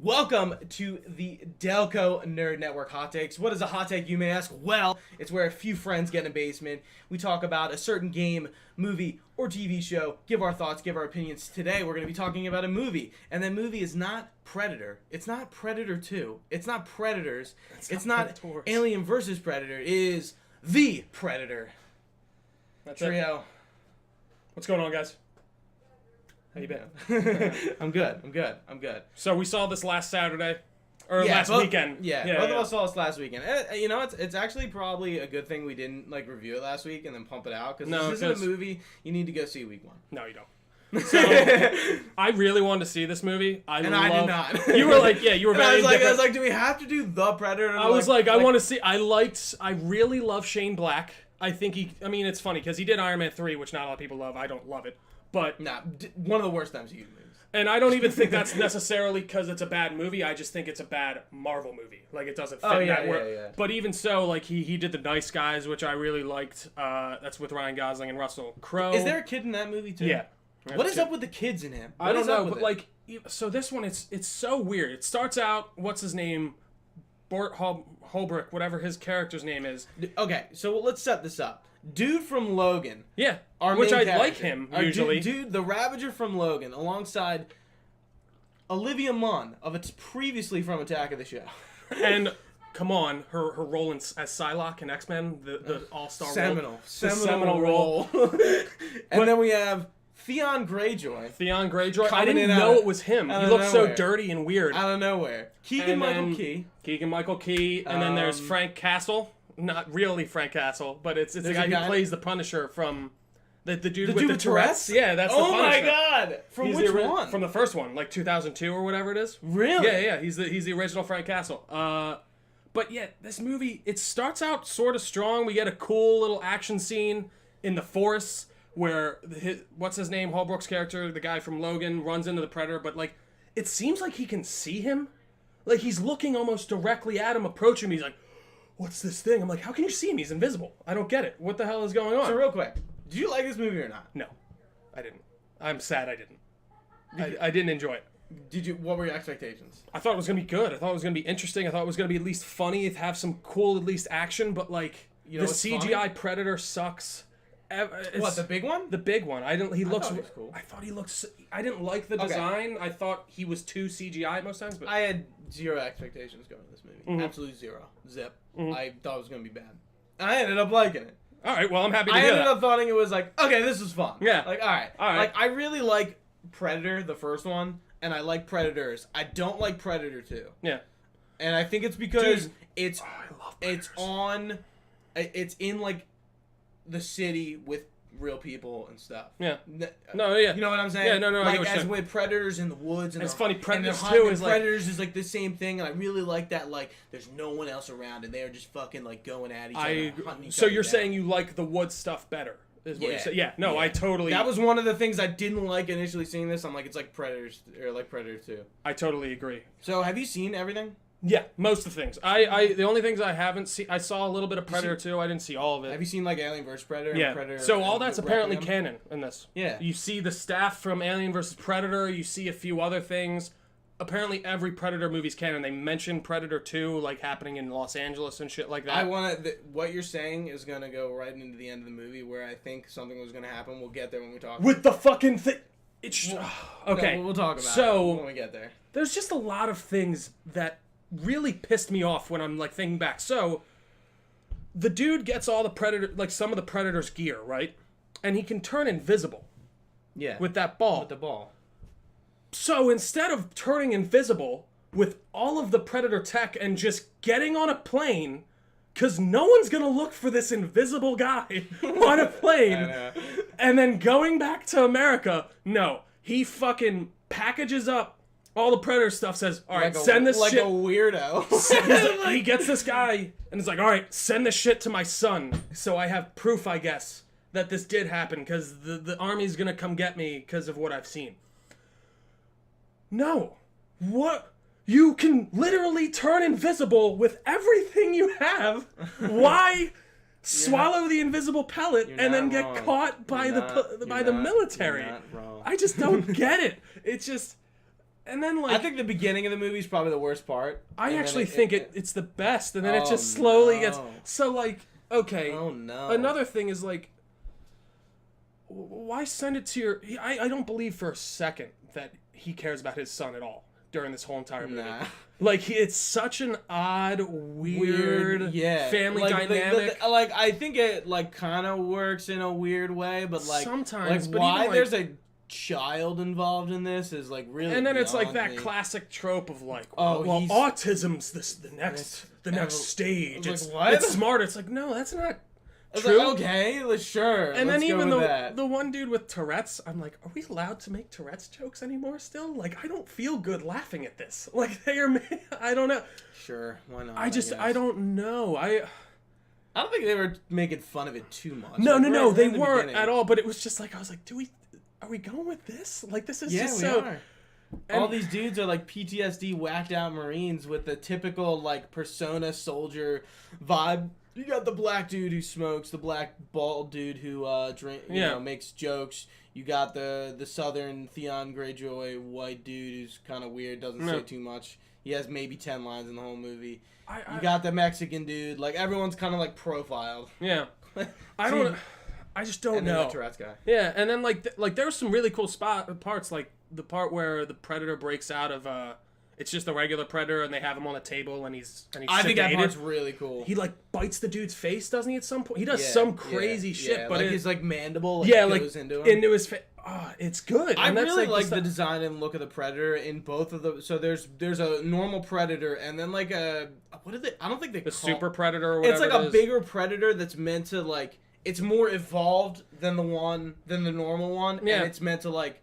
Welcome to the Delco Nerd Network Hot Takes. What is a hot take, you may ask? Well, it's where a few friends get in a basement. We talk about a certain game, movie, or TV show, give our thoughts, give our opinions. Today, we're going to be talking about a movie. And that movie is not Predator. It's not Predator 2. It's not Predators. It's not Alien vs. Predator. It is The Predator. That's Trio. It. What's going on, guys? How you been? I'm good. So we saw this last Saturday, or last weekend. Yeah, both of us saw this last weekend. You know, it's actually probably a good thing we didn't review it last week and then pump it out, because this isn't a movie you need to go see week one. No, you don't. So I really wanted to see this movie. I did not. You were like, yeah, you were very I was like, do we have to do The Predator? I was like, I want to see. I really love Shane Black. I think it's funny because he did Iron Man 3, which not a lot of people love. I don't love it. But one of the worst MCU movies. And I don't even think that's necessarily because it's a bad movie. I just think it's a bad Marvel movie. Like, it doesn't fit that world. Yeah. But even so, like, he did The Nice Guys, which I really liked. That's with Ryan Gosling and Russell Crowe. Is there a kid in that movie, too? Yeah. What is up with the kids in him? I don't know, but, like, so this one, it's so weird. It starts out, what's his name? Bort Holbrook, whatever his character's name is. Okay, so let's set this up. Dude from Logan. Yeah, which I like him, usually. Dude, the Ravager from Logan, alongside Olivia Munn of It's previously from Attack of the Show. And, come on, her role as Psylocke in X-Men, the all-star role. Seminal role. And then we have Theon Greyjoy. I didn't know it was him. He looked so dirty and weird. Out of nowhere. Keegan-Michael Key. And then there's Frank Castle. Not really Frank Castle, but it's the guy who plays the Punisher from the dude with the Tourette's. Yeah, that's the Punisher. Oh my god! From which one? From the first one, like 2002 or whatever it is. Really? Yeah. He's the original Frank Castle. But yeah, this movie, it starts out sort of strong. We get a cool little action scene in the forest where what's his name, Holbrook's character, the guy from Logan, runs into the Predator, but like it seems like he can see him. Like he's looking almost directly at him, approaching him. He's like, what's this thing? I'm like, how can you see him? He's invisible. I don't get it. What the hell is going on? So real quick, did you like this movie or not? No, I didn't. I'm sad I didn't. I didn't enjoy it. What were your expectations? I thought it was going to be good. I thought it was going to be interesting. I thought it was going to be at least funny, have some cool at least action, but like, the CGI funny? Predator sucks. What, the big one? The big one. He looks cool. I thought he looked. I didn't like the design. I thought he was too CGI most times. But I had zero expectations going to this movie. Mm-hmm. Absolutely zero. Zip. Mm-hmm. I thought it was going to be bad. And I ended up liking it. All right. Well, I'm happy to hear that. I ended up thoughting it was like, okay, this is fun. Yeah. Like, all right. Like, I really like Predator, the first one, and I like Predators. I don't like Predator 2. Yeah. And I think it's because it's in like the city with real people and stuff. Yeah. No, yeah. You know what I'm saying? Yeah, no. Like, as with Predators in the woods. And it's funny, Predators 2 is like... Predators is like the same thing, and I really like that, like, there's no one else around, and they're just fucking, like, going at each other, hunting each So other you're down. saying you like the wood stuff better, is what you're saying? Yeah, no, I totally... That was one of the things I didn't like initially seeing this. I'm like, it's like Predators, or like Predator 2. I totally agree. So, have you seen everything? Yeah, most of the things. The only things I haven't seen, I saw a little bit of Predator 2. I didn't see all of it. Have you seen like Alien vs Predator? Yeah. And Predator so all that's apparently canon in this. Yeah. You see the staff from Alien vs Predator. You see a few other things. Apparently every Predator movie's canon. They mention Predator 2 like happening in Los Angeles and shit like that. What you're saying is gonna go right into the end of the movie where I think something was gonna happen. We'll get there when we talk. With the fucking thing. Okay. No, we'll talk about it when we get there. There's just a lot of things that really pissed me off when I'm like thinking back. So the dude gets all the Predator, like some of the Predator's gear, right? And he can turn invisible. Yeah. With that ball. With the ball. So instead of turning invisible with all of the Predator tech and just getting on a plane, because no one's going to look for this invisible guy on a plane, and then going back to America, no. He fucking packages up all the Predator stuff, says, all right, send this shit. Like a weirdo. He gets this guy, and is like, all right, send this shit to my son, so I have proof, I guess, that this did happen, because the army's going to come get me because of what I've seen. No. What? You can literally turn invisible with everything you have. Why swallow the invisible pellet and then get caught by the military? You're not wrong. I just don't get it. It's just... And then, like... I think the beginning of the movie is probably the worst part. I actually think it's the best, and then it just slowly gets... So, like, okay. Oh, no. Another thing is, like... Why send it to your... I don't believe for a second that he cares about his son at all during this whole entire movie. Nah. Like, it's such an odd, weird family dynamic. I think it, like, kind of works in a weird way, but, like... Sometimes, but why even, like, there's a child involved in this is, like, really and then it's, like, beyond that me. classic trope of, like, Oh, well, he's- autism's the next stage. like, It's, what? it's smarter. It's like, no, that's not... I was True. like, okay, sure. And let's then go even with that. the one dude with Tourette's, I'm like, are we allowed to make Tourette's jokes anymore still? Like, I don't feel good laughing at this. Like, they are, I don't know. Sure, why not? I guess. don't know. I don't think they were making fun of it too much. No, Like, no, right they in the weren't beginning. at all. But it was just like, I was like, are we going with this? Like, this is just we so... are. And All these dudes are like PTSD whacked out Marines with the typical like persona soldier vibe. You got the black dude who smokes, the black bald dude who you know, makes jokes. You got the Southern Theon Greyjoy white dude who's kind of weird, doesn't say too much. He has maybe 10 lines in the whole movie. You got the Mexican dude. Like everyone's kind of like profiled. Yeah. I just don't And then know. the Tourette's guy. Yeah, and then like there was some really cool parts, like the part where the Predator breaks out of it's just the regular Predator and they have him on a table and he's I think that sedated. part's really cool. He like bites the dude's face, doesn't he? At some point, he does some crazy shit, but like his like mandible goes into him. into his face. Oh, it's good. I And that's, really like the the design and look of the Predator in both of the. So there's a normal Predator and then like a what are they? I don't think they the call Super Predator or whatever. It's like it a is. bigger Predator that's meant to like it's more evolved than the normal one. Yeah. And it's meant to like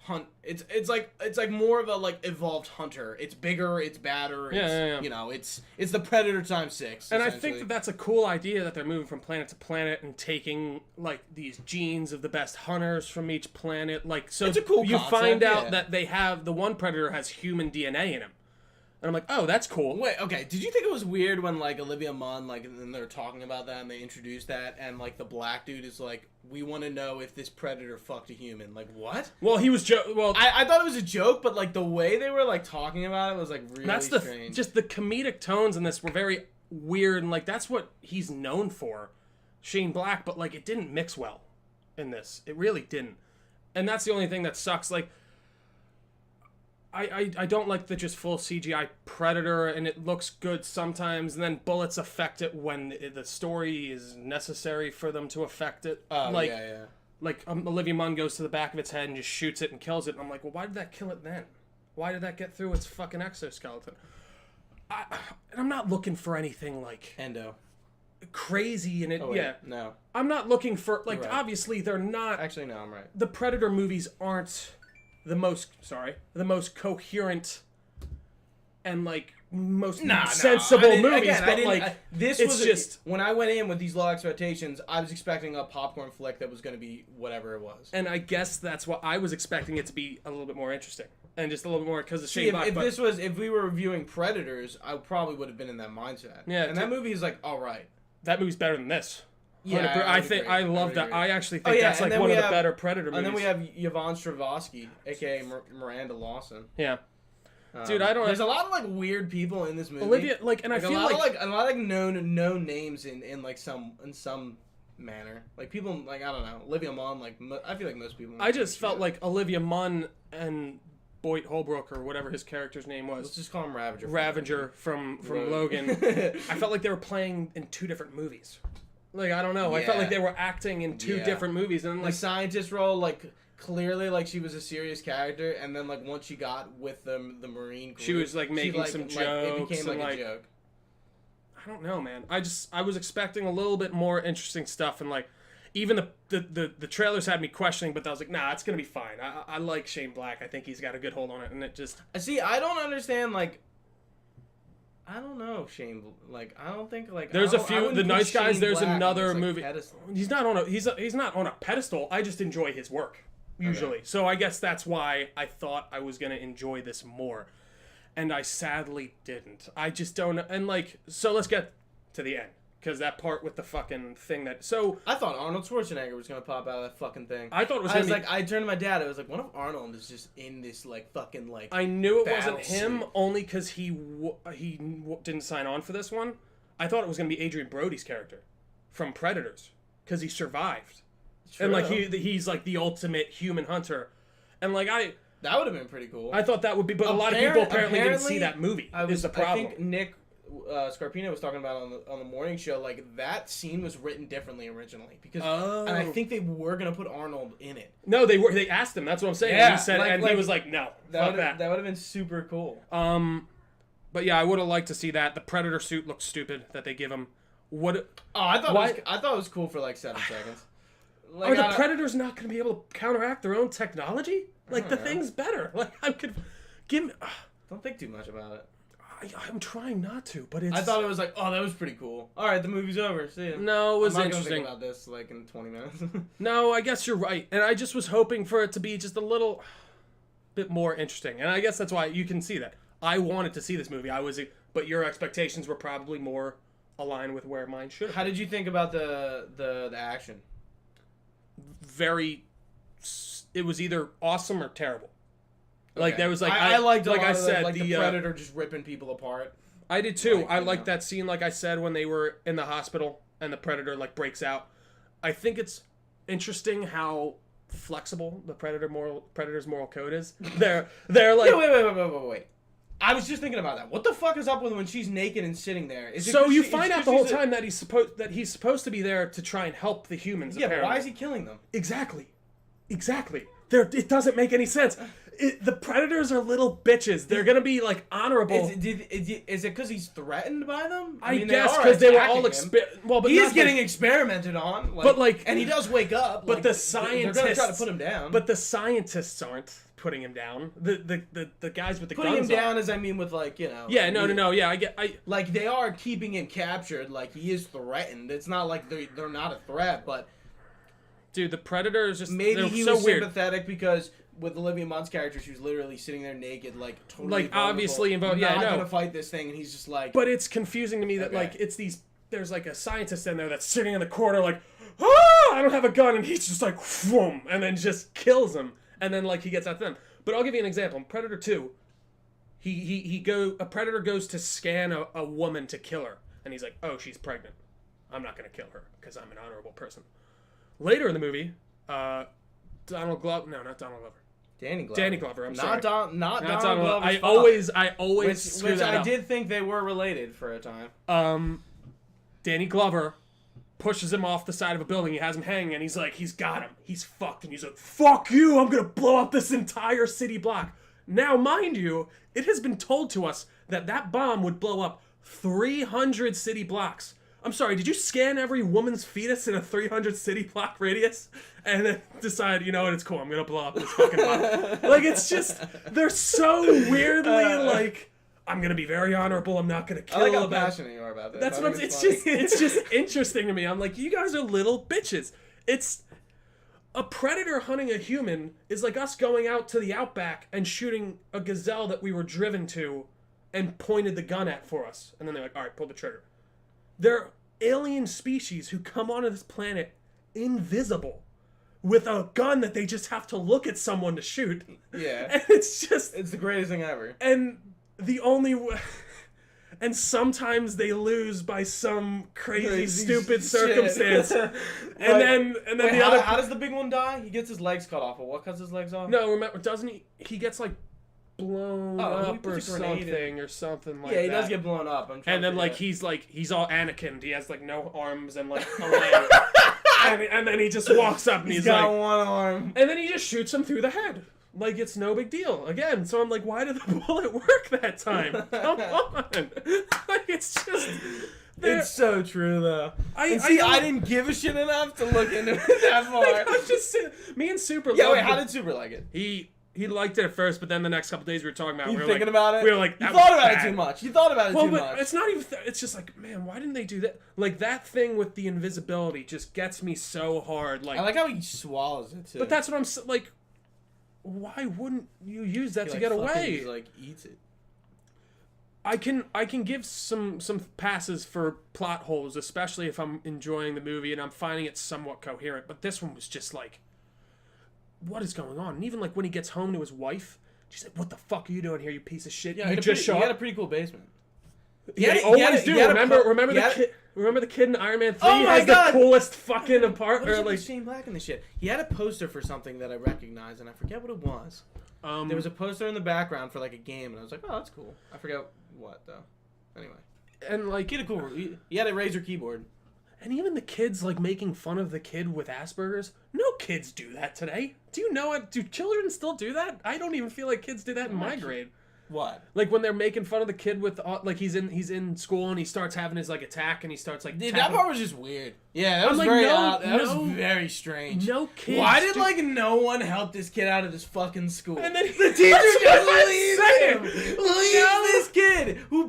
hunt. It's like more of a like evolved hunter. It's bigger. It's badder. It's, You know, it's the Predator times 6. And I think that's a cool idea that they're moving from planet to planet and taking like these genes of the best hunters from each planet. Like, so It's a cool you concept, find out yeah. that they have the one Predator has human DNA in him, and I'm like, oh, that's cool. Wait, okay. Did you think it was weird when like Olivia Munn like and they're talking about that and they introduced that and like the black dude is like, we want to know if this Predator fucked a human? Like what? Well, he was I thought it was a joke, but like the way they were like talking about it was like really that's strange. just the comedic tones in this were very weird, and like that's what he's known for, Shane Black. But like it didn't mix well in this. It really didn't, and that's the only thing that sucks. Like. I don't like the just full CGI Predator, and it looks good sometimes, and then bullets affect it when the story is necessary for them to affect it. Oh, like, yeah. Like Olivia Munn goes to the back of its head and just shoots it and kills it, and I'm like, well, why did that kill it then? Why did that get through its fucking exoskeleton? And I'm not looking for anything like Endo. crazy in it. Oh, wait, no. I'm not looking for like right. obviously they're not. Actually, no, I'm right. The Predator movies aren't the most coherent and like most sensible movies. Again, but like this it's was just when I went in with these low expectations, I was expecting a popcorn flick that was going to be whatever it was. and I guess that's what I was expecting it to be, a little bit more interesting and just a little bit more because of See, Shane Black. if we were reviewing Predators, I probably would have been in that mindset. Yeah, and that movie is like all right. That movie's better than this. Yeah, I think agree. I love that. Agree. I actually think that's like and then one we of the have- better Predator movies. And then we have Yvonne Strahovski, aka Miranda Lawson. yeah, dude, I don't. There's a lot of like weird people in this movie. Olivia, like, and I feel a lot like of like known names in like some manner. Like people like I don't know Olivia Munn. Like I feel like most people. I just felt like Olivia Munn and Boyd Holbrook or whatever his character's name was. Let's just call him Ravager. Ravager from Logan. I felt like they were playing in two different movies. Like I don't know. I felt Yeah. like they were acting in two different movies, and The like scientist role, like clearly, like she was a serious character, and then like once she got with the Marine group, she was like making some jokes. It became and, like a joke. I don't know, man. I was expecting a little bit more interesting stuff, and like even the trailers had me questioning, but I was like, nah, it's gonna be fine. I like Shane Black. I think he's got a good hold on it, and it just See, I don't understand like. I don't know, Shane. Like, I don't think like. there's a a few the nice guys. There's another movie. Pedestal. He's not on a pedestal. I just enjoy his work. usually. So I guess that's why I thought I was going to enjoy this more. And I sadly didn't. I just don't... And, like, so let's get to the end. Because that part with the fucking thing that... So... I thought Arnold Schwarzenegger was going to pop out of that fucking thing. I thought it was going to be... I turned to my dad. I was like, what if Arnold is just in this, like, fucking, like... I knew it wasn't suit? him only because he didn't sign on for this one. I thought it was going to be Adrian Brody's character from Predators. Because he survived. True. And, like, he's, like, the ultimate human hunter. And, like, that would have been pretty cool. I thought that would be... But a lot of people apparently didn't see that movie. Is the problem. I think Nick... Scarpino was talking about on the morning show, like that scene was written differently originally because, and I think they were gonna put Arnold in it. No, they were. They asked him. That's what I'm saying. Yeah, and he said, he was like, "No, fuck that." That would have been super cool. But yeah, I would have liked to see that. The Predator suit looks stupid that they give him. I thought it was cool for like 7 seconds. Like, are the Predators not gonna be able to counteract their own technology? Like the thing's better. Like I could give me. Don't think too much about it. I'm trying not to, but it's... I thought it was like, oh, that was pretty cool. All right, the movie's over. See ya. No, it was I'm not interesting. Gonna think about this like in 20 minutes. No, I guess you're right, and I just was hoping for it to be just a little bit more interesting, and I guess that's why you can see that. I wanted to see this movie. But your expectations were probably more aligned with where mine should have. How did you think about the action? It was either awesome or terrible. Like okay. there was like I liked like I of said the Predator just ripping people apart. I did too. I liked that scene, like I said, when they were in the hospital and the Predator like breaks out. I think it's interesting how flexible the Predator's moral code is. They're like wait. I was just thinking about that. What the fuck is up with when she's naked and sitting there? So you find out the whole time that he's supposed to be there to try and help the humans. Yeah, apparently. but why is he killing them? Exactly. It doesn't make any sense. The Predators are little bitches. They're gonna be like honorable. Is it because he's threatened by them? I guess because they were all he is getting experimented on. And he does wake up. But the scientists, they're gonna try to put him down. But the scientists aren't putting him down. The guys with the putting guns him down are. as I mean with like Yeah, no. Yeah, like they are keeping him captured. Like he is threatened. It's not like they're not a threat, but. Dude, the Predator is just maybe he so was weird. Sympathetic because with Olivia Munn's character, she was literally sitting there naked, like totally like obviously involved. Yeah, not I know. Gonna fight this thing, and he's just like. But it's confusing to me that like it's these. There's like a scientist in there that's sitting in the corner like, I don't have a gun, and he's just like, whoom, and then just kills him, and then like he gets at them. But I'll give you an example. In Predator 2, a Predator goes to scan a woman to kill her, and he's like, oh, she's pregnant. I'm not gonna kill her because I'm an honorable person. Later in the movie, Donald Glover. No, not Donald Glover. Danny Glover. I'm sorry. Not Donald Glover. I always screw that up. I did think they were related for a time. Danny Glover pushes him off the side of a building. He has him hanging, and he's like, he's got him. He's fucked, and he's like, fuck you! I'm gonna blow up this entire city block. Now, mind you, it has been told to us that bomb would blow up 300 city blocks. I'm sorry, did you scan every woman's fetus in a 300 city block radius? And then decide, you know what, it's cool, I'm gonna blow up this fucking bomb. Like, it's just, they're so weirdly, like, I'm gonna be very honorable, I'm not gonna kill. I like how passionate you are about this. That's what it's just interesting to me. I'm like, you guys are little bitches. It's, a predator hunting a human is like us going out to the outback and shooting a gazelle that we were driven to and pointed the gun at for us. And then they're like, alright, pull the trigger. They're alien species who come onto this planet invisible with a gun that they just have to look at someone to shoot. Yeah. And it's the greatest thing ever. And and sometimes they lose by some crazy stupid circumstance. and then the other. How does the big one die? He gets his legs cut off. Or what cuts his legs off? No, remember, doesn't he? He gets like blown up or something like that. Yeah, he does get blown up. And then he's all Anakin. He has like no arms and like a leg. and then he just walks up and he's got like one arm. And then he just shoots him through the head. Like it's no big deal. Again, so I'm like, why did the bullet work that time? Come on. Like it's just. It's so true though. I didn't give a shit enough to look into it that far. I'm just me and Super. Yeah, wait. How did Super like it? He liked it at first, but then the next couple days we were talking about. We were about it. We were like, you thought about it too much. You thought about it too much. It's not even. It's just like, man, why didn't they do that? Like that thing with the invisibility just gets me so hard. Like I like how he swallows it too. But that's what I'm like. why wouldn't you use that He, to like, get fucking away? just, like, eats it. I can give some passes for plot holes, especially if I'm enjoying the movie and I'm finding it somewhat coherent. But this one was just like, what is going on? And even like when he gets home to his wife, she's like, "What the fuck are you doing here, you piece of shit? Yeah, you just show he had a up." pretty cool basement. Yeah, they he always had a- do. he had a Remember he had the kid. Remember the kid in Iron Man 3 Oh my has God! the coolest fucking What apartment. is Or it like, with Shane Black and this shit? He had a poster for something that I recognized, and I forget what it was. There was a poster in the background for like a game, and I was like, "Oh, that's cool." I forget what though. Anyway, and like he had a cool. He had a Razer keyboard. And even the kids like making fun of the kid with Asperger's. No kids do that today. Do you know it? Do children still do that? I don't even feel like kids do that in my grade. What? Like when they're making fun of the kid with like he's in school and he starts having his like attack and he starts like Dude, that tapping- part was just weird. Yeah, that was like, very no, odd. That no, was very strange. No kids. Why did do- like no one help this kid out of this fucking school? And then the teacher That's just what I'm leaves saying. him. Leaves this kid who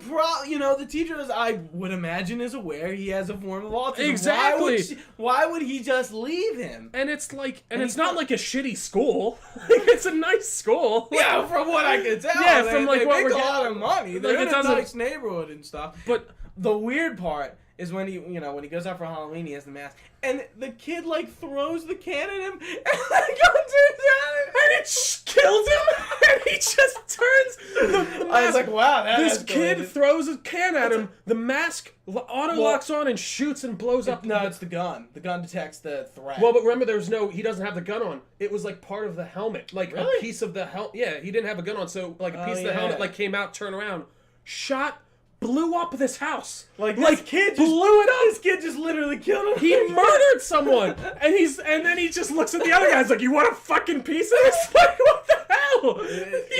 the teacher is, I would imagine, is aware he has a form of autism. Exactly. Why would he just leave him? And it's like, and it's he's not not- like a shitty school. Like, it's a nice school. Yeah, from what I could tell. Yeah, they, from, like, they what make we're a lot getting- of money. They're like, it in a doesn't- nice neighborhood and stuff. But the weird part is when when he goes out for Halloween, he has the mask, and the kid like throws the can at him, and like turns around and it kills him, and he just turns. The I was mask- like, wow, that this escalated. kid throws a can at him. The mask auto locks on and shoots and blows up. No, it's the gun. The gun detects the threat. Well, but remember, he doesn't have the gun on. It was like part of the helmet, like Really? a piece of the helmet. Yeah, he didn't have a gun on, so like a piece of the yeah. helmet like came out, turned around, shot, blew up this house. like this kid just blew it up. This kid just literally killed him. He murdered someone, and then he just looks at the other guys like, "You want a fucking piece of this? Like, what the hell? He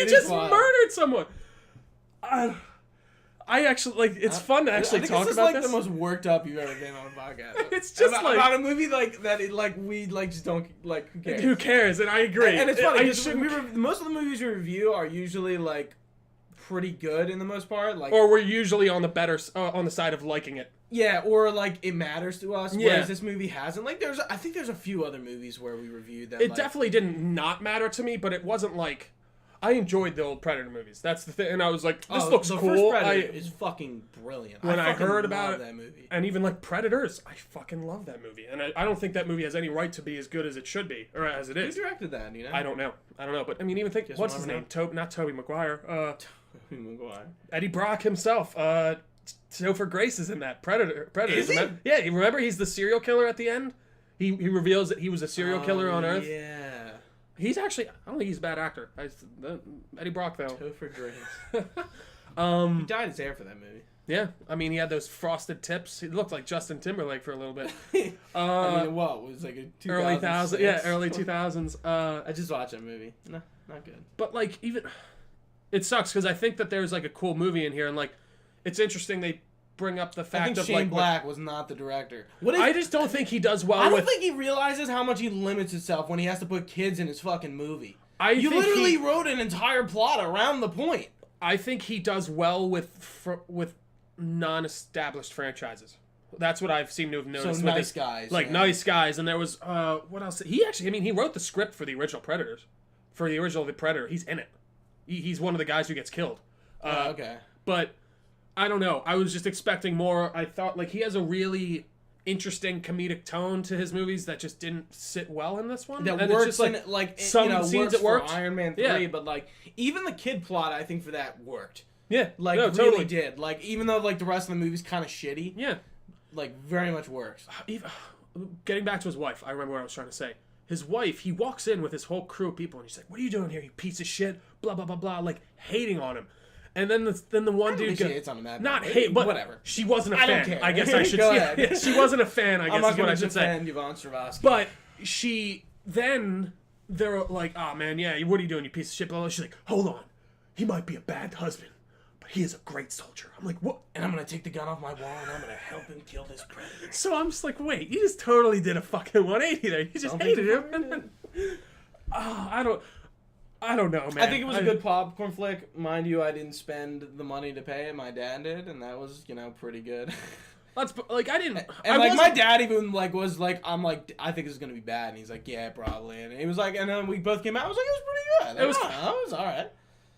it is just wild. murdered someone." I actually like. It's fun to actually I think talk this is about like this. the most worked up you've ever been on a podcast. It's just about a movie like that. We like just don't like. Who cares? Who cares? And I agree. And it's funny I because shouldn't- most of the movies we review are usually like pretty good in the most part. Like, or we're usually on the better on the side of liking it. yeah, or like it matters to us. Yeah. Whereas this movie hasn't. Like, I think there's a few other movies where we reviewed that. It like, definitely didn't not matter to me, but it wasn't like I enjoyed the old Predator movies. That's the thing, and I was like, "This looks the cool." First Predator is fucking brilliant. when I fucking heard love about it, that movie, and even like Predators, I fucking love that movie, and I don't think that movie has any right to be as good as it should be or as it who is. directed that? You know, I don't know, but I mean, even think Guess what's we'll his never name? Not Tobey Maguire. Maguire. Eddie Brock himself. Topher Grace is in that Predator. Is he? Yeah, you remember he's the serial killer at the end. He reveals that he was a serial killer on Earth. Yeah. He's actually, I don't think he's a bad actor. Eddie Brock though. Topher Grace. Um, He dyed his hair for that movie. yeah, I mean he had those frosted tips. He looked like Justin Timberlake for a little bit. I mean, what was like a 2006? Early 2000s, yeah, early 2000s. I just watched that movie. No, not good. But like even, it sucks because I think that there's like a cool movie in here and like, it's interesting they bring up the I fact think of Shane like. Black was not the director. What is, I just don't think he does well I don't with. think he realizes how much he limits himself when he has to put kids in his fucking movie. think You literally he- wrote an entire plot around the point. I think he does well with non-established franchises. That's what I've seemed to have noticed. So with Nice his- Guys. like yeah. Nice Guys, and there was what else? He actually, I mean, he wrote the script for the original Predators, for the original The Predator. He's in it. He's one of the guys who gets killed. Okay. But I don't know. I was just expecting more. I thought like he has a really interesting comedic tone to his movies that just didn't sit well in this one. That And works it's just, in like some works scenes it for worked. Iron Man 3, Yeah. but like even the kid plot I think for that worked. Yeah, Like no, really totally did. Like even though like the rest of the movie's kind of shitty, Yeah. like very much works. Getting back to his wife, I remember what I was trying to say. His wife, he walks in with his whole crew of people, and he's like, "What are you doing here, you piece of shit?" Blah blah blah blah, like hating on him. And then the one dude She hates on him that not bad. hate, but whatever. She wasn't a I fan. don't care. I guess I should Go say. ahead. Yeah, she wasn't a fan. I I'm guess not is what gonna I should say. defend Yvonne Strahovski. But she then they're like, "Oh man, yeah, what are you doing, you piece of shit?" Blah blah. She's like, "Hold on, he might be a bad husband, but he is a great soldier." I'm like, "What?" And I'm gonna take the gun off my wall and I'm gonna help him kill this predator. So I'm just like, wait, you just totally did a fucking 180 there. You just Don't hated think him. I don't know, man. I think it was a good popcorn flick. Mind you, I didn't spend the money to pay it. My dad did, and that was, pretty good. Like I didn't. And I like wasn't- my dad even like was like, I'm like, I think this is gonna be bad, and he's like, yeah, probably. And he was like, and then we both came out. I was like, it was pretty good. Like, it was all right.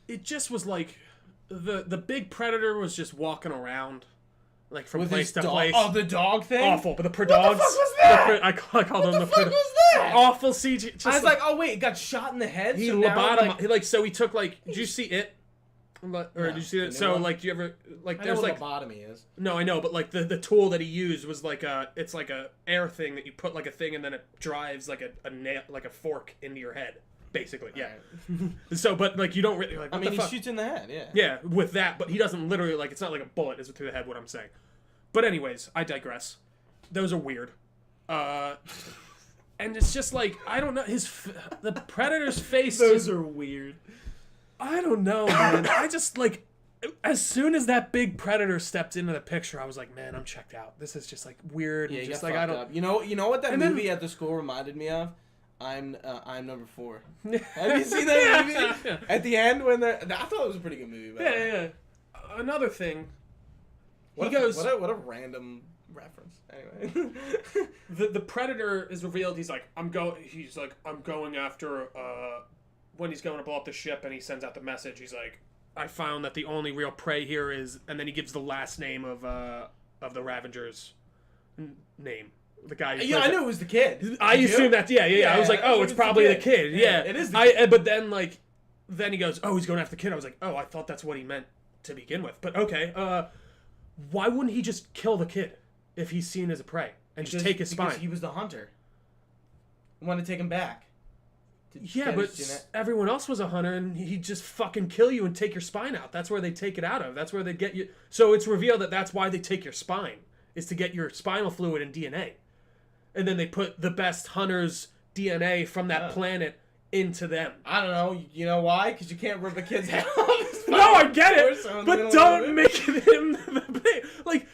It just was like the big Predator was just walking around. Like from With place his to dog. place. Oh, the dog thing. Awful, but the What the dogs. fuck was that? I called them What the fuck was that? Awful CG. Just I was like, oh wait, it got shot in the head. he so now, lobotomized. like, So he took like. Did you see it? Or did you see the it? new So one? like, do you ever like? I know There's what like. lobotomy is. No, I know, but like the tool that he used was like it's like a air thing that you put like a thing and then it drives like a nail, like a fork into your head, basically. Yeah. Right. So, but like you don't really like. I What mean, the he fuck? shoots in the head. Yeah. Yeah, with that, but he doesn't literally like. It's not like a bullet is through the head. What I'm saying. But anyways, I digress. Those are weird. And it's just like I don't know the Predator's face. Those are weird. I don't know, man. I just like. As soon as that big Predator stepped into the picture, I was like, "Man, I'm checked out. This is just like weird." Yeah, and you just got like I fucked don't. up. You know what that And then- movie at the school reminded me of? I'm number 4. Have you seen that movie? Yeah. At the end when I thought it was a pretty good movie. By the way. Yeah. Another thing. What He goes. What a random reference. Anyway. The Predator is revealed. He's like, I'm going after. When he's going to blow up the ship, and he sends out the message. He's like, I found that the only real prey here is, and then he gives the last name of the Ravengers name. The guy. Who Yeah, plays I knew it was the kid. I Did you? assumed that. Yeah. I was like, I oh, thought it's it was the probably the kid. kid. Yeah, Yeah, it is the But then like, then he goes, oh, he's going after the kid. I was like, oh, I thought that's what he meant to begin with. But okay, why wouldn't he just kill the kid if he's seen as a prey and just take his spine? Because he was the hunter. I wanted to take him back. Yeah, but everyone else was a hunter, and he'd just fucking kill you and take your spine out. That's where they take it out of. That's where they get you. So it's revealed that that's why they take your spine, is to get your spinal fluid and DNA. And then they put the best hunter's DNA from that planet into them. I don't know. You know why? Because you can't rip a kid's head off. No, I get it, but don't make it him the like.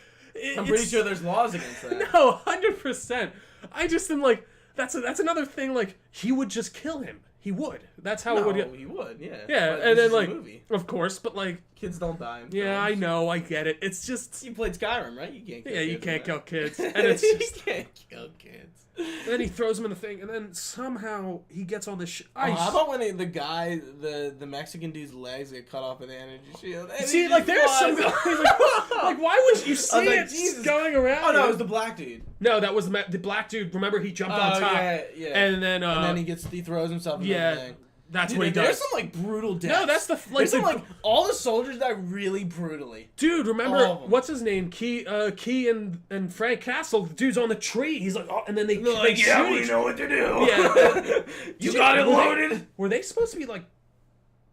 I'm pretty sure there's laws against that. No, 100%. I just am like, that's another thing. Like, he would just kill him. He would. That's how it would get. He would. Yeah. Yeah, But and this then is a like, movie. of course, but like, Kids don't die. In yeah, I films. know, I get it. It's just, You played Skyrim, right? You can't. Kill yeah, you kids, can't right? kill kids, and it's You just. can't kill kids. And then he throws him in the thing, and then somehow he gets on this. How about when the guy, the Mexican dude's legs get cut off with the energy shield? And See, he like, just there's some flies like, off. like, why would you see like, it Jesus. going around? Oh no, it was the black dude. No, that was the black dude. Remember, he jumped on top, yeah. and then he throws himself. In yeah, the that's Dude, what he does. There's some like brutal deaths. No, that's the There's some like all the soldiers die really brutally. dude. Remember All of them. what's his name? Key and Frank Castle. The dude's on the tree. He's like, oh, and then they They're like, yeah, shoot we each- know what to do. Yeah, you got it loaded. Were they supposed to be like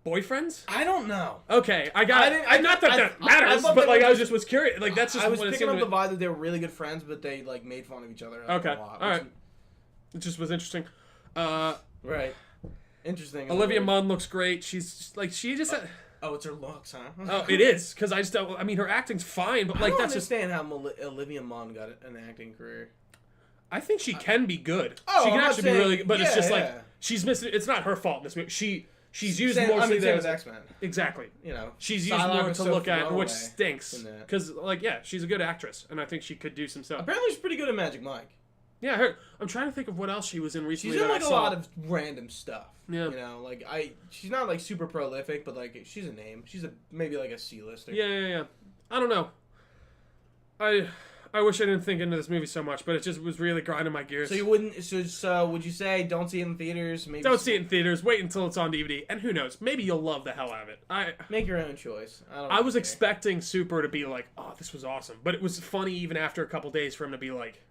boyfriends? I don't know. Okay, I not that that I matters, thought but they like were I was curious. Like that's just I was what it picking seemed up to the me. vibe that they were really good friends, but they like made fun of each other. Okay, a lot, all right. It just was interesting. Right. Interesting. Olivia Munn looks great. She's like she just. Oh, it's her looks, huh? Oh, it is because I just don't. I mean, her acting's fine, but I like don't that's just. understand how Olivia Munn got an acting career. I think she can be good. Oh, she can I'm not actually be saying- really good, but it's yeah, just yeah. like she's missing. It's not her fault in this movie. She's used Same, mostly same there. with X-Men. Exactly. You know, She's used Psylocke more was to so look at, which throwaway stinks. in that. Because, like, yeah, she's a good actress, and I think she could do some stuff. Apparently, she's pretty good at Magic Mike. Yeah, her. I'm trying to think of what else she was in recently. She's in that like I a saw. lot of random stuff. Yeah. You know, like she's not like super prolific, but like she's a name. She's maybe like a C-lister. Yeah. I don't know. I wish I didn't think into this movie so much, but it just was really grinding my gears. So you wouldn't? So would you say don't see it in theaters? Maybe Don't see it in theaters. Wait until it's on DVD, and who knows? Maybe you'll love the hell out of it. Make your own choice. I was care. expecting Super to be like, oh, this was awesome, but it was funny even after a couple days for him to be like,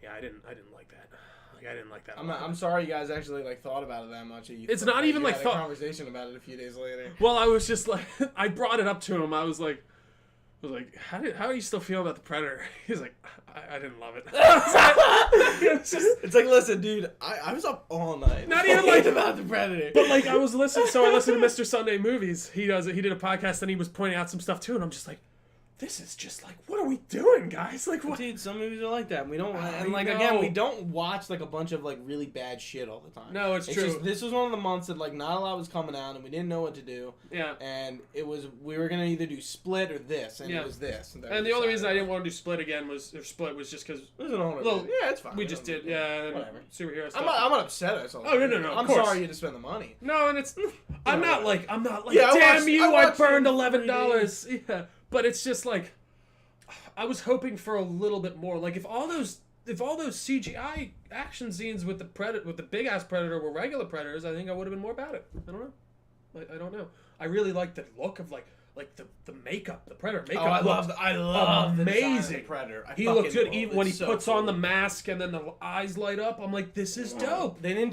yeah, I didn't like that. Like I didn't like that. I'm sorry you guys actually like thought about it that much. It's not even you like had thought. a conversation about it a few days later. Well, I was just like, I brought it up to him. I was like, how are you still feeling about the Predator? He's like, I didn't love it. It's like, listen, dude, I was up all night. Not even like about the Predator. But like I was listening, so I listened to Mr. Sunday Movies. He did a podcast and he was pointing out some stuff too, and I'm just like, this is just like, what are we doing, guys? Like, what? Dude, some movies are like that. We don't, I and like know. again, we don't watch like a bunch of like really bad shit all the time. No, it's true. Just, this was one of the months that like not a lot was coming out, and we didn't know what to do. Yeah. And we were gonna either do Split or this, and it was this. And the only reason I didn't want to do Split again Split was just because. Yeah, it's fine. We just did, whatever. Superhero stuff. I'm not upset at Oh no! I'm sorry you had to spend the money. No, and it's. I'm not like. Yeah, damn you! I burned $11. Yeah, but it's just like. I was hoping for a little bit more. Like if all those CGI action scenes with the big ass Predator were regular Predators, I think I would have been more about it. I don't know. I don't know. I really like the look of like the makeup, the Predator makeup. I love amazing. the design of the Predator. He looks good even when he puts on the mask and then the eyes light up. I'm like, this is dope. They didn't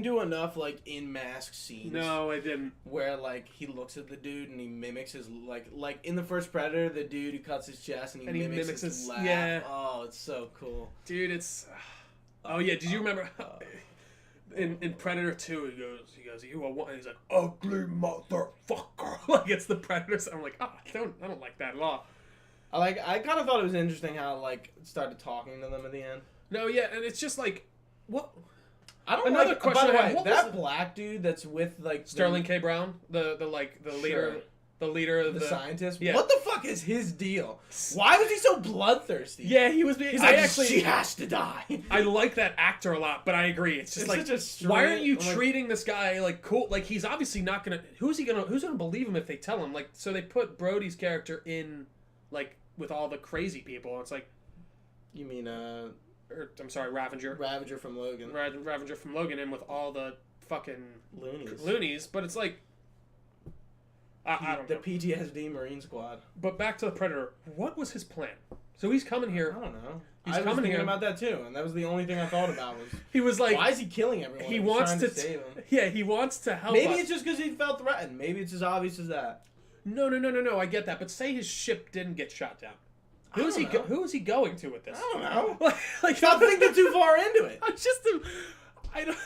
do enough like in mask scenes. No, I didn't. Where like he looks at the dude and he mimics his like in the first Predator, the dude who cuts his chest and he mimics his laugh. Yeah. Oh, it's so cool, dude. It's. Oh yeah, did you remember? In Predator 2, he goes, you are one, and he's like, ugly motherfucker. Like, it's the Predators. I'm like, I don't like that at all. I kind of thought it was interesting how, like, it started talking to them at the end. No, yeah, and it's just like, what? I don't Another like, question by the I had, way, that black dude that's with, like... Sterling K. Brown? The leader... Sure. The leader of the scientist? Yeah. What the fuck is his deal? Why was he so bloodthirsty? Yeah, he was being... He's like, she has to die. I like that actor a lot, but I agree. It's just like, why aren't you treating this guy like cool? Like, he's obviously not gonna... Who's gonna believe him if they tell him? Like, so they put Brody's character in, like, with all the crazy people. It's like... You mean, I'm sorry, Ravager. Ravager from Logan. Ravager from Logan in with all the fucking... Loonies. But it's like... I don't know. The PTSD Marine Squad. But back to the Predator. What was his plan? So he's coming here. I don't know. He's I was coming thinking here about that too, and that was the only thing I thought about was... He was like... Why is he killing everyone? He wants to save him. Yeah, he wants to help Maybe us. it's just because he felt threatened. Maybe it's as obvious as that. No, I get that. But say his ship didn't get shot down. Who is he going to with this? I don't know. Like, stop thinking too far into it. I don't...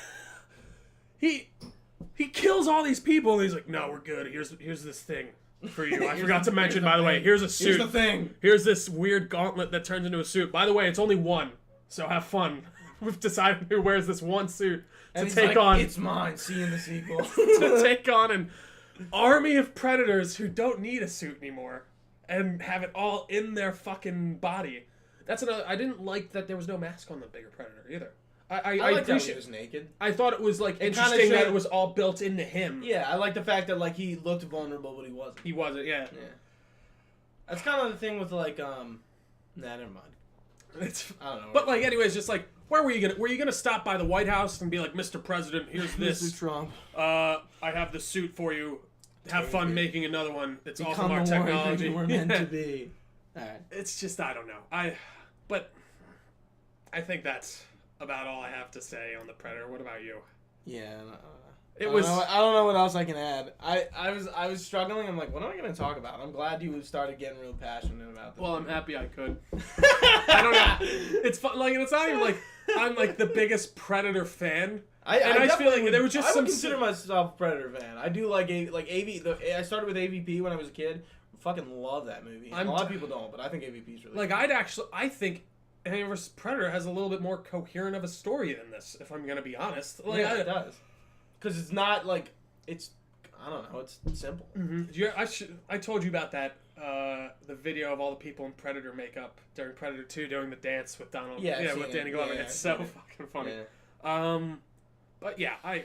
He kills all these people, and he's like, no, we're good. Here's this thing for you. I forgot to mention, by the way, here's a suit. Here's the thing. Here's this weird gauntlet that turns into a suit. By the way, it's only one, so have fun. We've decided who wears this one suit to take on... It's mine. See you in the sequel. to take on an army of Predators who don't need a suit anymore and have it all in their fucking body. That's another... I didn't like that there was no mask on the bigger Predator, either. I like that he was naked. I thought it was like interesting that it was all built into him. Yeah, I like the fact that like he looked vulnerable, but he wasn't. He wasn't. Yeah. That's kind of the thing with like Nah, never mind. I don't know. But like, anyways, just like, were you gonna stop by the White House and be like, Mr. President, here's this. Mr. Trump. I have the suit for you. Have fun making another one. It's all Become from our technology. We're meant to be. All right. It's just I don't know. But I think that's about all I have to say on the Predator. What about you? Yeah, it was. I don't know what else I can add. I was struggling. I'm like, what am I going to talk about? I'm glad you started getting real passionate about this. Well, I'm happy I could. I don't know. It's fun. Like, it's not even like I'm like the biggest Predator fan. I feel like there was just I would consider myself a Predator fan. I do like I started with AVP when I was a kid. I fucking love that movie. A lot of people don't, but I think AVP is really like cool. I think Alien vs. Predator has a little bit more coherent of a story than this, if I'm gonna be honest. Like, yeah, it does. Because it's not like it's. I don't know. It's simple. Mm-hmm. I told you about that. The video of all the people in Predator makeup during Predator 2 doing the dance with Donald. Yeah, with Danny Glover. It's so fucking funny. Yeah. But yeah, I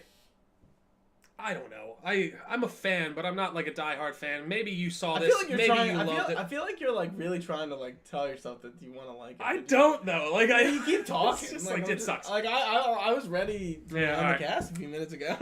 don't know. I'm a fan, but I'm not like a diehard fan. Maybe you saw this. Maybe you loved it. I feel like you're like really trying to like tell yourself that you want to like it. I don't know. Like you keep talking. It's just like it sucks. Like I was ready on the cast a few minutes ago.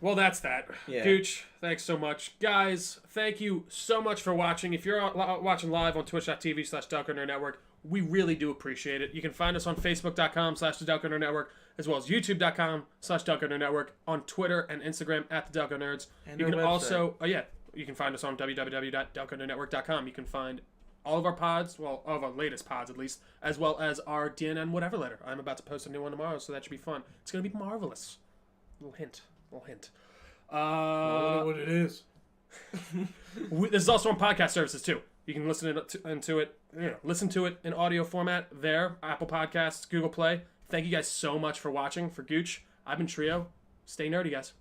Well, that's that. Yeah. Gooch, thanks so much. Guys, thank you so much for watching. If you're watching live on twitch.tv/Delco Nerd Network, we really do appreciate it. You can find us on facebook.com/the Delco Nerd Network, as well as youtube.com/Delco Nerd Network, on Twitter and Instagram at the Delco Nerds. And you can website. Also, you can find us on www.delconerdnetwork.com. You can find all of our pods, well, all of our latest pods at least, as well as our DNN whatever letter. I'm about to post a new one tomorrow, so that should be fun. It's going to be marvelous. Little hint. I don't know what it is. This is also on podcast services too. You can listen listen to it in audio format there, Apple Podcasts, Google Play. Thank you guys so much for watching. For Gooch, I've been Trio. Stay nerdy, guys.